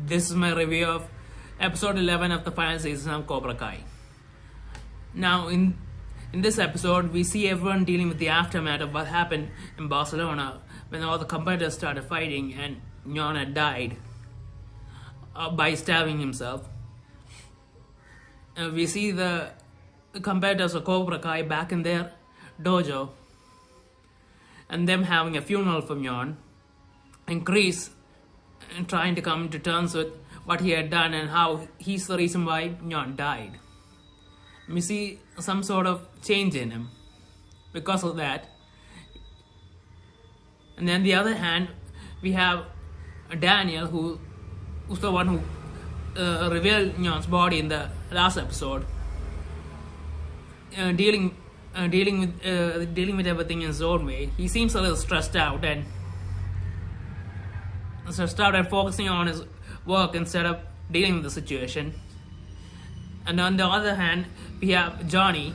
This is my review of episode 11 of the final season of Cobra Kai. Now, in this episode, we see everyone dealing with the aftermath of what happened in Barcelona when all the competitors started fighting and Nyon had died by stabbing himself. We see the competitors of Cobra Kai back in their dojo and them having a funeral for Nyon, and Chris trying to come to terms with what he had done and how he's the reason why Nyon died. We see some sort of change in him because of that. And then the other hand, we have Daniel, who's the one who revealed Nyon's body in the last episode, dealing with everything in his own way. He seems a little stressed out and focusing on his work instead of dealing with the situation. And on the other hand, we have Johnny,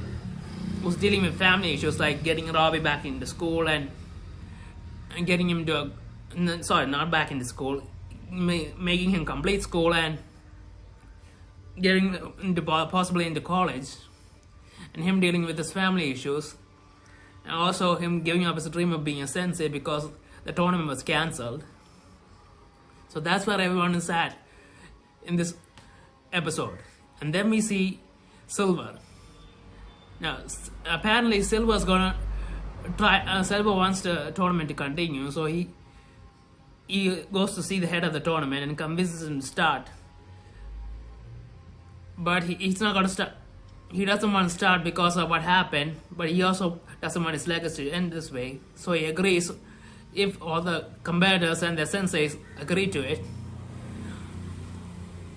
who's dealing with family issues like getting Robbie back into school and getting him to not back into school, making him complete school and getting into possibly into college, and him dealing with his family issues, and also him giving up his dream of being a sensei because the tournament was cancelled. So that's where everyone is at in this episode. And then we see Silver. Now, apparently Silver's gonna try. Silver wants the tournament to continue, so he goes to see the head of the tournament and convinces him to start. But he's not gonna start. He doesn't want to start because of what happened, but he also doesn't want his legacy to end this way. So he agrees if all the competitors and their senseis agree to it.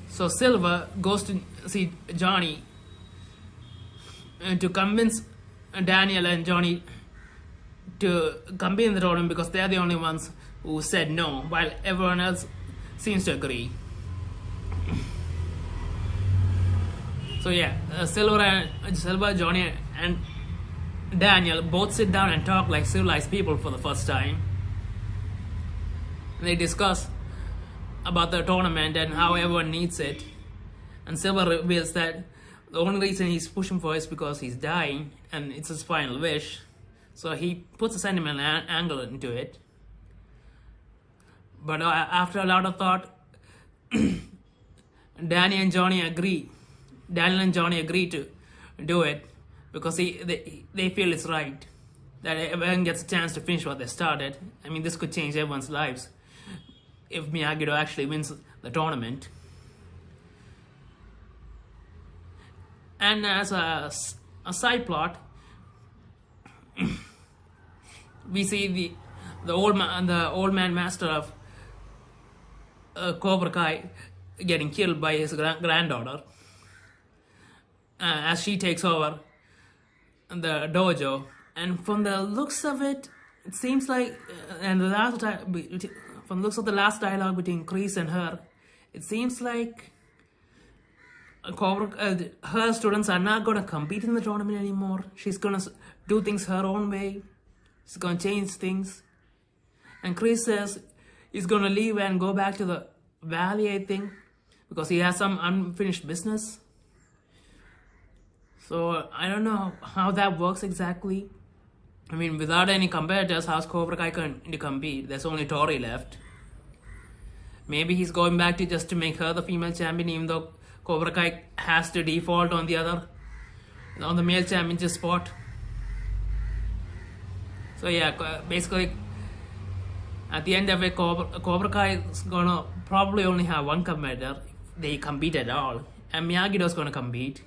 So Silver goes to see Johnny to convince Daniel and Johnny to compete in the tournament because they're the only ones who said no, while everyone else seems to agree. So yeah, Silver, Johnny and Daniel both sit down and talk like civilized people for the first time. They discuss about the tournament and how everyone needs it. And Silver reveals that the only reason he's pushing for it is because he's dying and it's his final wish. So he puts a sentimental angle into it. But after a lot of thought, Daniel and Johnny agree to do it because they feel it's right that everyone gets a chance to finish what they started. I mean, this could change everyone's lives if Miyagi-Do actually wins the tournament. And as a side plot, we see the old man master of Cobra Kai getting killed by his granddaughter as she takes over the dojo. And from the looks of it, it seems like, from the looks of the last dialogue between Chris and her, it seems like her students are not going to compete in the tournament anymore. She's going to do things her own way. She's going to change things. And Chris says he's going to leave and go back to the valley, I think, because he has some unfinished business. So I don't know how that works exactly. I mean, without any competitors, how's Cobra Kai going to compete? There's only Tori left. Maybe he's going back just to make her the female champion, even though Cobra Kai has to default on the male championship spot. So yeah, basically, at the end of it, Cobra Kai is gonna probably only have one competitor. They compete at all, and Miyagi-Do is gonna compete.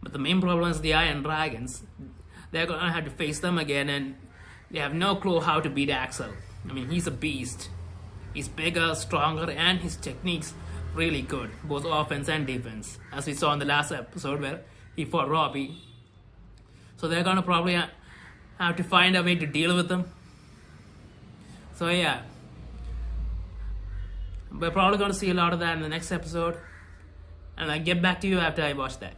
But the main problem is the Iron Dragons. They're gonna have to face them again, and they have no clue how to beat Axel. I mean, he's a beast. He's bigger, stronger, and his technique's really good, both offense and defense, as we saw in the last episode where he fought Robbie. So they're gonna probably have to find a way to deal with them. So yeah, we're probably gonna see a lot of that in the next episode, and I'll get back to you after I watch that.